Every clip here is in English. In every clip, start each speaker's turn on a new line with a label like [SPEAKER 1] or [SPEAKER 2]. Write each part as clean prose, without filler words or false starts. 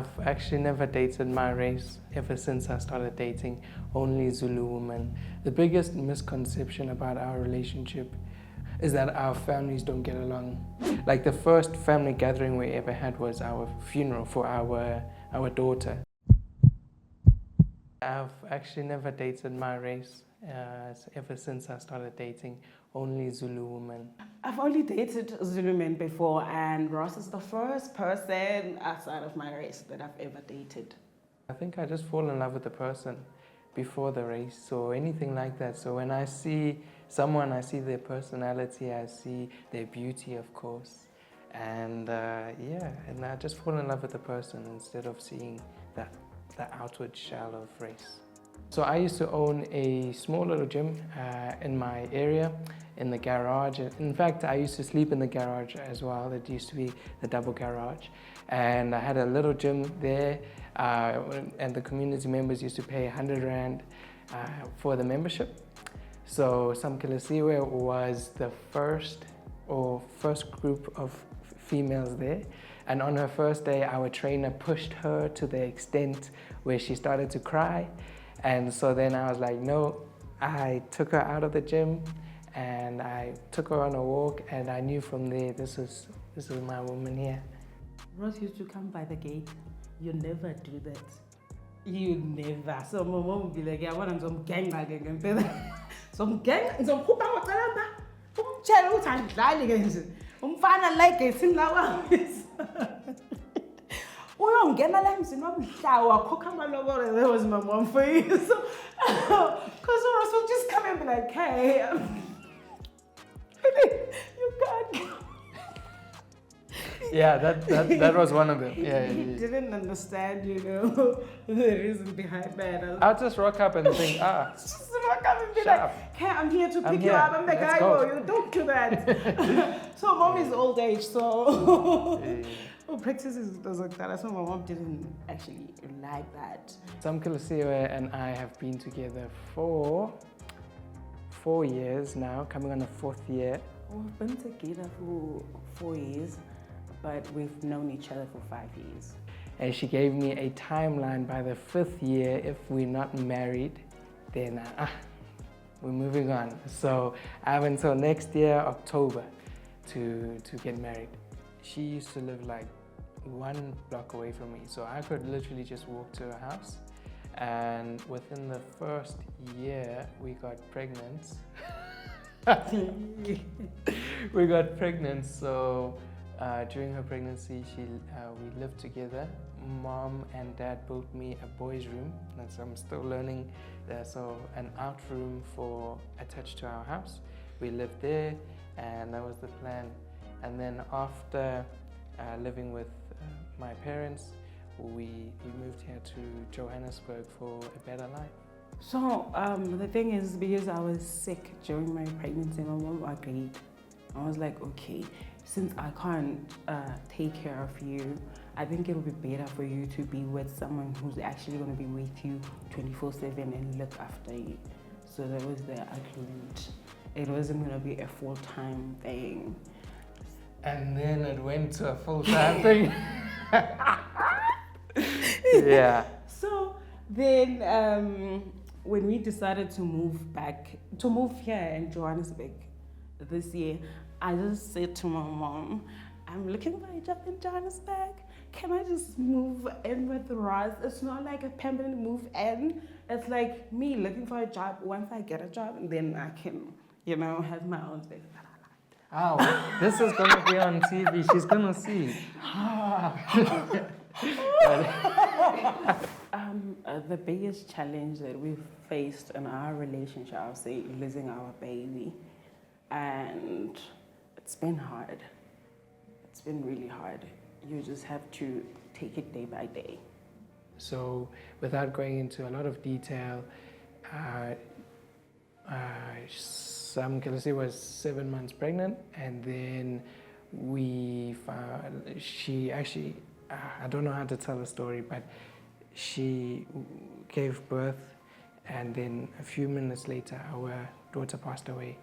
[SPEAKER 1] I've actually never dated my race ever since I started dating only Zulu women. The biggest misconception about our relationship is that our families don't get along. Like the first family gathering we ever had was our funeral for our daughter. I've actually never dated my race ever since I started dating only Zulu women.
[SPEAKER 2] I've only dated Zulu men before, and Ross is the first person outside of my race that I've ever dated.
[SPEAKER 1] I think I just fall in love with the person before the race or anything like that. So when I see someone, I see their personality, I see their beauty, of course. And and I just fall in love with the person instead of seeing the outward shell of race. So I used to own a small little gym in my area, in the garage. In fact, I used to sleep in the garage as well. It used to be the double garage. And I had a little gym there, and the community members used to pay 100 Rand for the membership. So Samukelisiwe was the first group of females there. And on her first day, our trainer pushed her to the extent where she started to cry. And so then I was like, no, I took her out of the gym and I took her on a walk, and I knew from there, this is my woman here.
[SPEAKER 2] Ross used to come by the gate. You never do that. You never. So my mom would be like, yeah, I want some gang again. Some gang, some who come with like it's in Lawa. Ngema that was my mom for you. So, because Ross would just come and be like, hey, you can't.
[SPEAKER 1] Yeah, that was one of them. Yeah,
[SPEAKER 2] He didn't understand, the reason behind that.
[SPEAKER 1] I'll just rock up and think,
[SPEAKER 2] Just rock up and be like, okay, I'm here to pick you up. I'm like, I go, you don't do that. So mom is old age, so practices does like that. So my mom didn't actually like that.
[SPEAKER 1] Samukelisiwe and I have been together for 4 years now, coming on the 4th year.
[SPEAKER 2] We've been together for 4 years, but we've known each other for 5 years.
[SPEAKER 1] And she gave me a timeline by the 5th year. If we're not married, then we're moving on. So I have until next year, October, to get married. She used to live like 1 block away from me, so I could literally just walk to her house. And within the first year, we got pregnant. We got pregnant, so during her pregnancy, we lived together. Mom and dad built me a boys' room. That's I'm still learning. So an out room attached to our house. We lived there, and that was the plan. And then after living with my parents, we moved here to Johannesburg for a better life.
[SPEAKER 2] So the thing is, because I was sick during my pregnancy, my mom agreed. I was like, okay, since I can't take care of you, I think it would be better for you to be with someone who's actually going to be with you 24/7 and look after you. So that was the agreement. It wasn't going to be a full-time thing.
[SPEAKER 1] And then it went to a full-time thing. Yeah.
[SPEAKER 2] So then when we decided to move here in Johannesburg this year, I just said to my mom, I'm looking for a job in Johannesburg. Can I just move in with Ross? It's not like a permanent move in. It's like me looking for a job. Once I get a job, then I can, have my own space.
[SPEAKER 1] Oh, this is going to be on TV. She's going to see.
[SPEAKER 2] The biggest challenge that we've faced in our relationship, I would say, losing our baby. And it's been hard. It's been really hard. You just have to take it day by day.
[SPEAKER 1] So without going into a lot of detail, Samukelisiwe was 7 months pregnant, and then she actually, I don't know how to tell the story, but she gave birth, and then a few minutes later, our daughter passed away.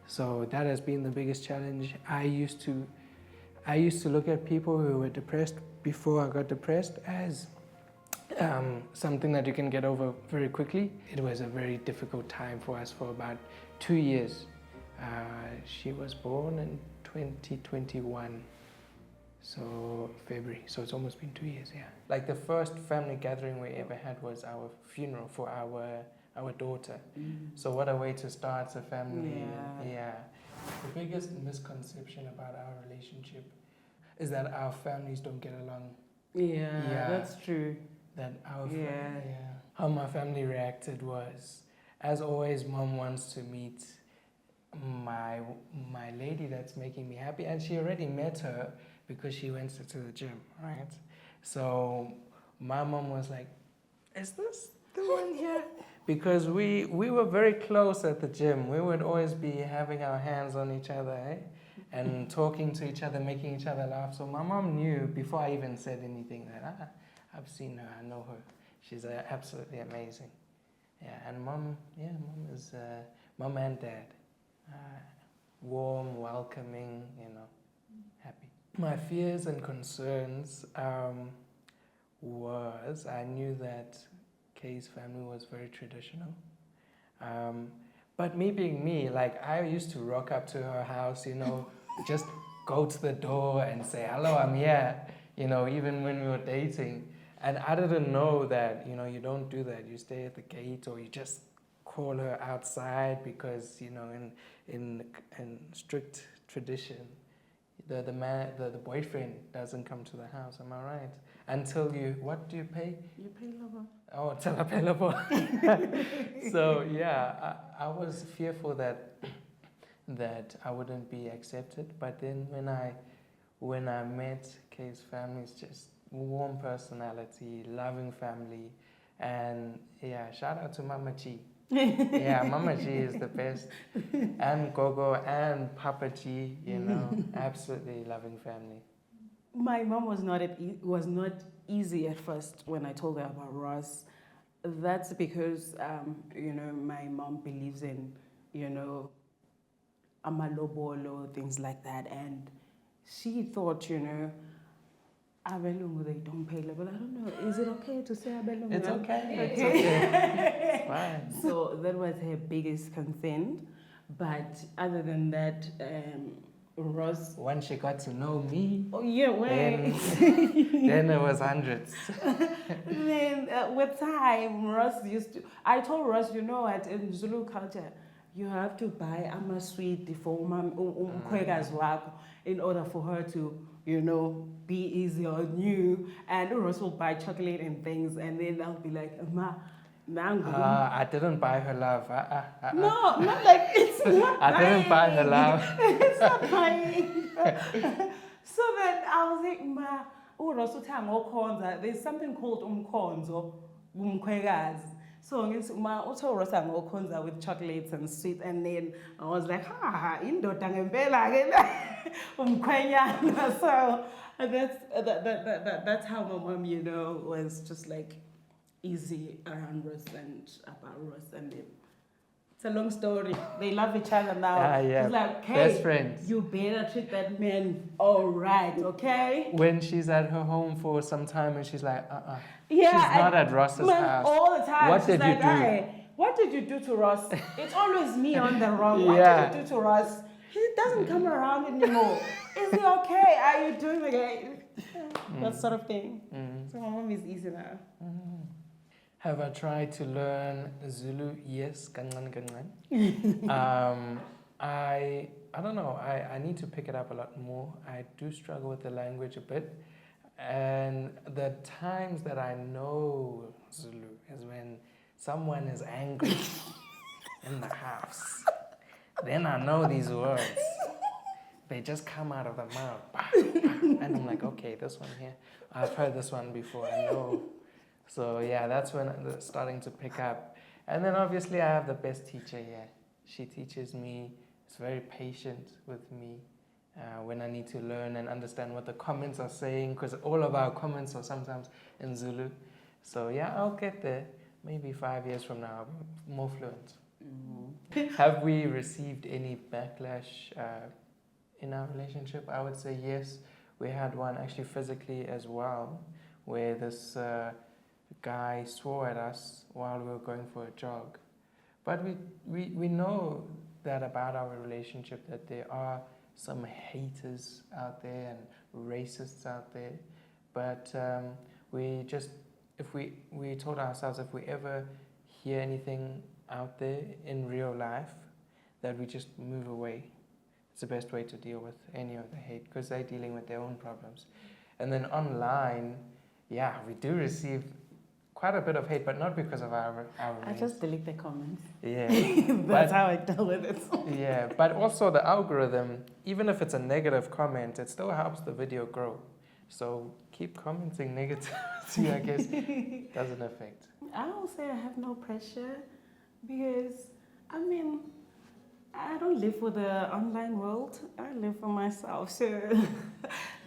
[SPEAKER 1] So that has been the biggest challenge. I used to look at people who were depressed before I got depressed as something that you can get over very quickly. It was a very difficult time for us for about 2 years. She was born in 2021, so February, so it's almost been 2 years, yeah. Like the first family gathering we ever had was our funeral for our daughter. So what a way to start a family. Yeah. The biggest misconception about our relationship is that our families don't get along.
[SPEAKER 2] Yeah, that's true.
[SPEAKER 1] That how my family reacted was, as always, mom wants to meet my lady that's making me happy, and she already met her because she went to the gym, right? So my mom was like, is this the one here? Because we were very close at the gym. We would always be having our hands on each other, eh? And talking to each other, making each other laugh. So my mom knew before I even said anything that I've seen her, I know her. She's absolutely amazing. Yeah, and mom is mom and dad, warm, welcoming, happy. My fears and concerns was I knew that Kay's family was very traditional. But me being me, like I used to rock up to her house, just go to the door and say, hello, I'm here, even when we were dating. And I didn't know that, you don't do that. You stay at the gate or you just call her outside because, in strict tradition, the boyfriend doesn't come to the house, am I right? Until what do you pay?
[SPEAKER 2] You pay lover.
[SPEAKER 1] Oh, until I pay lover. So yeah, I was fearful that I wouldn't be accepted. But then when I met Kay's family, it's just warm personality, loving family, and yeah, shout out to Mama G. Yeah, Mama G is the best, and Gogo and Papa G, absolutely loving family.
[SPEAKER 2] My mom was not easy at first when I told her about Ross. That's because my mom believes in amalobolo, things like that, and she thought Abelungu, they don't pay level. I don't know. Is it okay to say Abelungu?
[SPEAKER 1] It's okay. It's okay. It's fine.
[SPEAKER 2] So that was her biggest concern. But other than that, Ross.
[SPEAKER 1] When she got to know me.
[SPEAKER 2] Oh yeah, wait.
[SPEAKER 1] Then it was hundreds.
[SPEAKER 2] Then with time, Ross used to. I told Ross, what in Zulu culture, you have to buy a sweet for in order for her to, be easy on you. And Ross will buy chocolate and things, and then I'll be like, Ma, mango.
[SPEAKER 1] I didn't buy her love.
[SPEAKER 2] No, not like it's not.
[SPEAKER 1] I didn't buy her love.
[SPEAKER 2] It's not buying. So then I was like, Ma, there's something called umkhonzo, umkhwekazi. So ma uThorosa ngokhonza with chocolates and sweet, and then I was like, indoda ngempela ke umkhwenyana. So that's how my mom, was just like easy around Ross and about Ross, and then it's a long story. They love each other now.
[SPEAKER 1] Yeah.
[SPEAKER 2] It's like, hey,
[SPEAKER 1] best friends.
[SPEAKER 2] You better treat that man all right, okay?
[SPEAKER 1] When she's at her home for some time and she's like,
[SPEAKER 2] Yeah,
[SPEAKER 1] she's not at Ross's house.
[SPEAKER 2] All the time.
[SPEAKER 1] What did you do?
[SPEAKER 2] Hey, what did you do to Ross? It's always me on the wrong. What did you do to Ross? He doesn't come around anymore. Is he okay? Are you doing okay? That sort of thing. So my mom is easy now.
[SPEAKER 1] Have I tried to learn Zulu? Yes, kangan. I don't know. I need to pick it up a lot more. I do struggle with the language a bit. And the times that I know Zulu is when someone is angry in the house. Then I know these words. They just come out of the mouth. And I'm like, okay, this one here. I've heard this one before, I know. So yeah, that's when I'm starting to pick up. And then obviously I have the best teacher here. She teaches me, is very patient with me when I need to learn and understand what the comments are saying, because all of our comments are sometimes in Zulu. So yeah, I'll get there. Maybe 5 years from now, I'll be more fluent. Have we received any backlash in our relationship? I would say yes. We had one actually physically as well, where this guy swore at us while we were going for a jog. But we know that about our relationship, that there are some haters out there and racists out there. But we just, if we told ourselves if we ever hear anything out there in real life, that we just move away. It's the best way to deal with any of the hate, because they're dealing with their own problems. And then online, yeah, we do receive quite a bit of hate, but not because of our
[SPEAKER 2] I
[SPEAKER 1] race.
[SPEAKER 2] just delete the comments.
[SPEAKER 1] Yeah.
[SPEAKER 2] That's how I deal with it.
[SPEAKER 1] Yeah, but also the algorithm, even if it's a negative comment, it still helps the video grow. So keep commenting negativity, I guess, doesn't affect.
[SPEAKER 2] I will say I have no pressure because, I mean, I don't live for the online world. I live for myself. So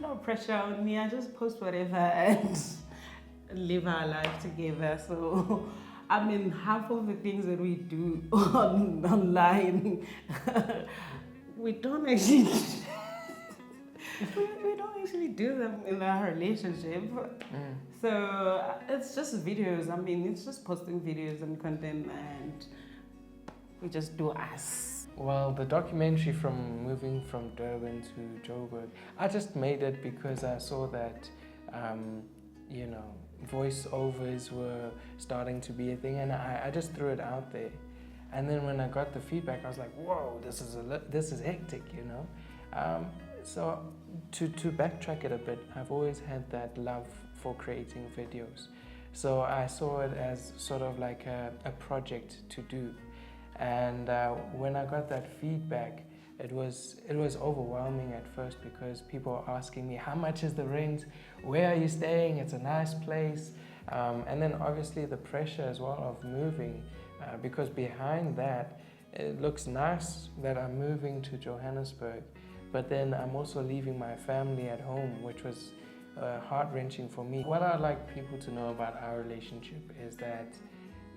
[SPEAKER 2] no pressure on me. I just post whatever and live our life together. So, I mean, half of the things that we do online, we don't actually we don't actually do them in our relationship. So it's just videos. I mean, it's just posting videos and content, and we just do us.
[SPEAKER 1] Well, the documentary from moving from Durban to Joburg, I just made it because I saw that, you know, voiceovers were starting to be a thing, and I just threw it out there. And then when I got the feedback, I was like, whoa, this is hectic, you know. So to backtrack it a bit, I've always had that love for creating videos. So I saw it as sort of like a project to do. And when I got that feedback, it was overwhelming at first, because people were asking me, how much is the rent? Where are you staying? It's a nice place. And then obviously the pressure as well of moving, because behind that, it looks nice that I'm moving to Johannesburg, but then I'm also leaving my family at home, which was heart-wrenching for me. What I'd like people to know about our relationship is that,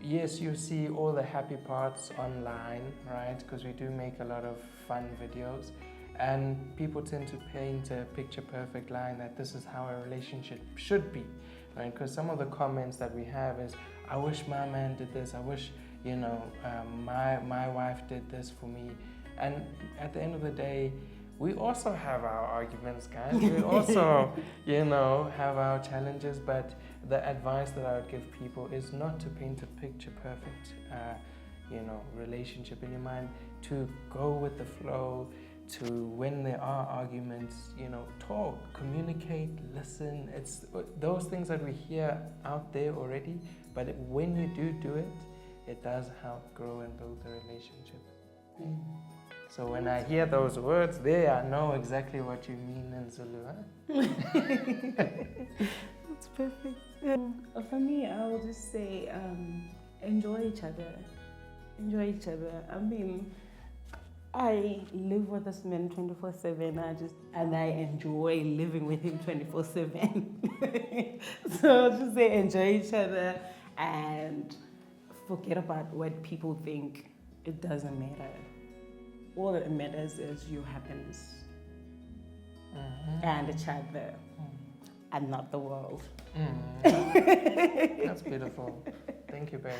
[SPEAKER 1] yes, you see all the happy parts online, right? Because we do make a lot of fun videos, and people tend to paint a picture-perfect line that this is how a relationship should be, right? Because some of the comments that we have is, I wish my man did this, I wish, you know, my wife did this for me. And at the end of the day, we also have our arguments, guys. We also, you know, have our challenges, but the advice that I would give people is not to paint a picture-perfect, you know, relationship in your mind, to go with the flow, to, when there are arguments, you know, talk, communicate, listen. It's those things that we hear out there already, but when you do it, it does help grow and build the relationship. So when I hear those words there, I know exactly what you mean in Zulu, huh?
[SPEAKER 2] That's perfect. For me, I will just say, enjoy each other. Enjoy each other. I mean, I live with this man 24/7. And I enjoy living with him 24/7. So I'll just say enjoy each other and forget about what people think. It doesn't matter. All that matters is your happiness and each other, and not the world.
[SPEAKER 1] That's beautiful. Thank you, babe.